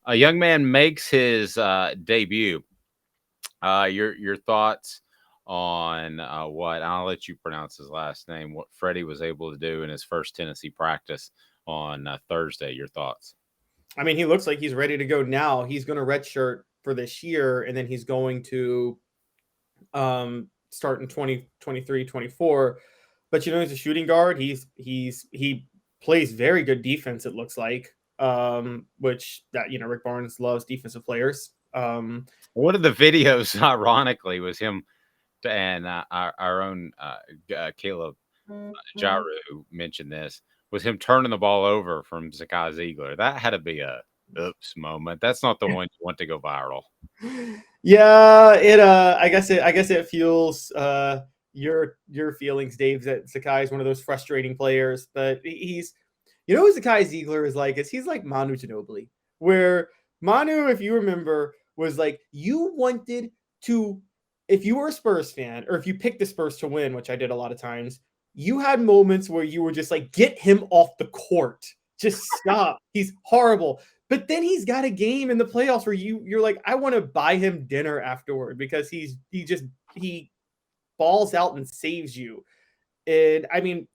A young man makes his debut. Your thoughts on what I'll let you pronounce his last name. What Freddie was able to do in his first Tennessee practice on Thursday. Your thoughts? I mean, he looks like he's ready to go now. He's going to redshirt for this year, and then he's going to start in 2023, 24. But he's a shooting guard. He plays very good defense. It looks like, which that Rick Barnes loves defensive players. One of the videos, ironically, was him and our own Caleb Jaru mentioned this, was him turning the ball over from Zakai Ziegler. That had to be a oops moment. That's not the one you want to go viral. Yeah, it I guess it fuels your feelings, Dave, that Sakai is one of those frustrating players, but he's who Zakai Ziegler is like? He's like Manu Ginobili, where Manu, if you remember, was like you wanted to, if you were a Spurs fan or if you picked the Spurs to win, which I did a lot of times, you had moments where you were just like, get him off the court, just stop. He's horrible. But then he's got a game in the playoffs where you're like, I want to buy him dinner afterward because he balls out and saves you. And I mean,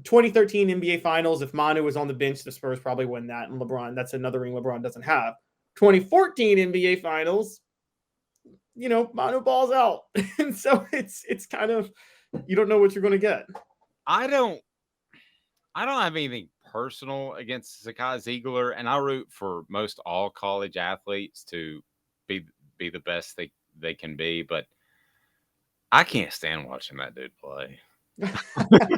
2013 NBA Finals, if Manu was on the bench, the Spurs probably win that. And LeBron, that's another ring LeBron doesn't have. 2014 NBA Finals, Manu balls out. And so it's kind of, you don't know what you're going to get. I don't have anything personal against Zakai Ziegler, and I root for most all college athletes to be the best they can be, but I can't stand watching that dude play.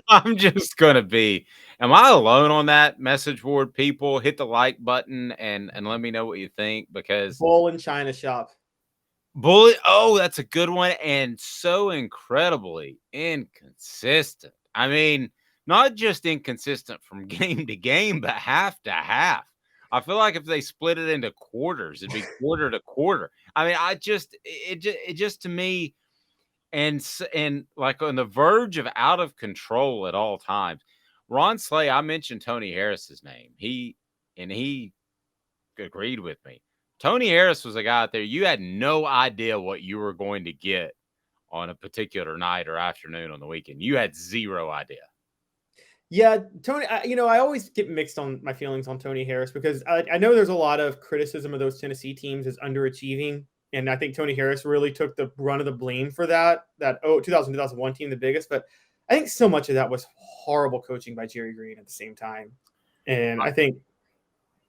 I'm just gonna be. Am I alone on that message board? People, hit the like button and let me know what you think, because Bull in China shop. Bullet. Oh, that's a good one, and so incredibly inconsistent. I mean, not just inconsistent from game to game, but half to half. I feel like if they split it into quarters, it'd be quarter to quarter. I mean, it just to me, and like on the verge of out of control at all times. Ron Slay, I mentioned Tony Harris's name. He agreed with me. Tony Harris was a guy out there, you had no idea what you were going to get on a particular night or afternoon on the weekend. You had zero idea. Yeah, Tony, I always get mixed on my feelings on Tony Harris because I know there's a lot of criticism of those Tennessee teams as underachieving. And I think Tony Harris really took the brunt of the blame for that 2001 team, the biggest. But I think so much of that was horrible coaching by Jerry Green at the same time. And I think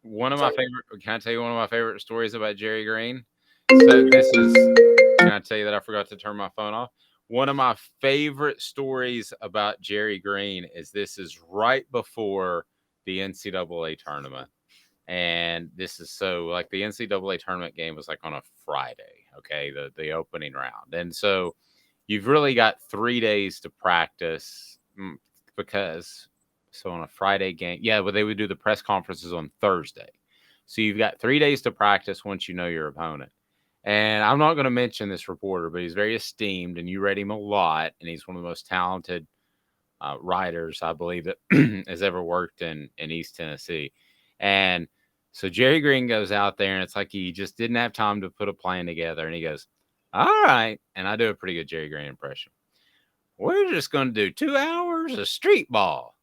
one of my favorite, can I tell you one of my favorite stories about Jerry Green? So can I tell you that I forgot to turn my phone off? One of my favorite stories about Jerry Green is this is right before the NCAA tournament. And this is so like the NCAA tournament game was like on a Friday, okay, the opening round. And so you've really got 3 days to practice because so on a Friday game, yeah, but they would do the press conferences on Thursday. So you've got 3 days to practice once you know your opponent. And I'm not going to mention this reporter, but he's very esteemed, and you read him a lot, and he's one of the most talented writers, I believe, that has ever worked in East Tennessee. And so Jerry Green goes out there, and it's like he just didn't have time to put a plan together. And he goes, all right. And I do a pretty good Jerry Green impression. We're just going to do 2 hours of street ball.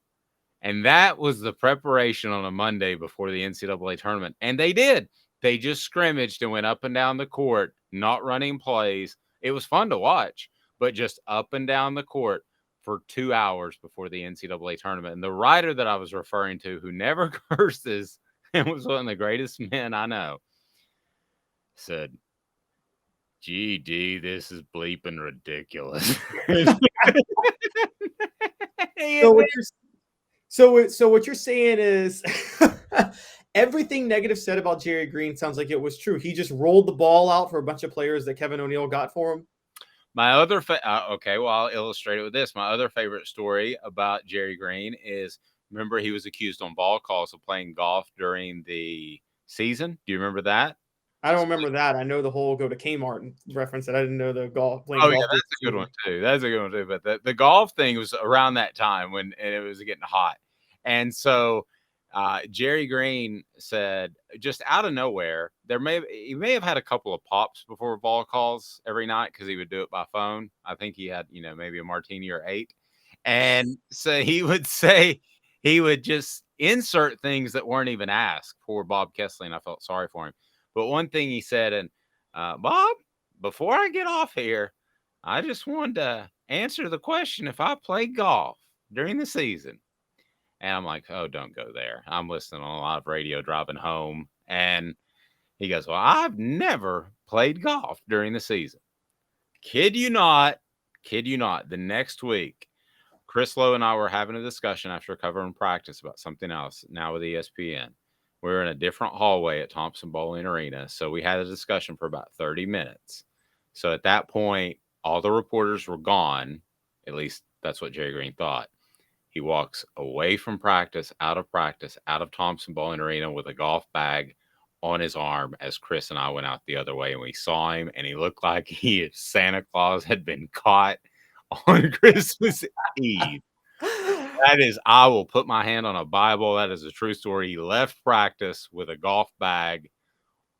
And that was the preparation on a Monday before the NCAA tournament. And they did. They just scrimmaged and went up and down the court, not running plays. It was fun to watch, but just up and down the court for 2 hours before the NCAA tournament. And the writer that I was referring to, who never curses and was one of the greatest men I know, said, GD, this is bleeping ridiculous. So what you're saying is everything negative said about Jerry Green sounds like it was true. He just rolled the ball out for a bunch of players that Kevin O'Neal got for him. My other okay, well, I'll illustrate it with this. My other favorite story about Jerry Green is, remember, he was accused on ball calls of playing golf during the season. Do you remember that? I don't remember that. I know the whole go to Kmart reference that. I didn't know the golf playing Oh, golf. yeah, that's a good one too. That's a good one too. But the golf thing was around that time when and it was getting hot. And so Jerry Green said just out of nowhere, he may have had a couple of pops before ball calls every night because he would do it by phone. I think he had, maybe a martini or 8. And so he would say he would just insert things that weren't even asked. Poor Bob Kessley, and I felt sorry for him. But one thing he said, and Bob, before I get off here, I just wanted to answer the question if I play golf during the season. And I'm like, oh, don't go there. I'm listening on a lot of radio driving home. And he goes, well, I've never played golf during the season. Kid you not. The next week, Chris Lowe and I were having a discussion after covering practice about something else now with ESPN. We were in a different hallway at Thompson Bowling Arena. So we had a discussion for about 30 minutes. So at that point, all the reporters were gone. At least that's what Jerry Green thought. He walks away from practice, out of Thompson Bowling Arena with a golf bag on his arm as Chris and I went out the other way, and we saw him, and he looked like Santa Claus had been caught on Christmas Eve. That is, I will put my hand on a Bible. That is a true story. He left practice with a golf bag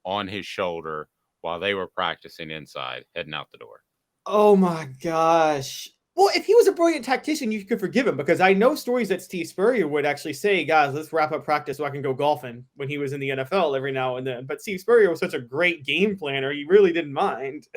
on his shoulder while they were practicing inside, heading out the door. Oh my gosh. Well, if he was a brilliant tactician, you could forgive him, because I know stories that Steve Spurrier would actually say, guys, let's wrap up practice so I can go golfing, when he was in the NFL every now and then. But Steve Spurrier was such a great game planner, he really didn't mind.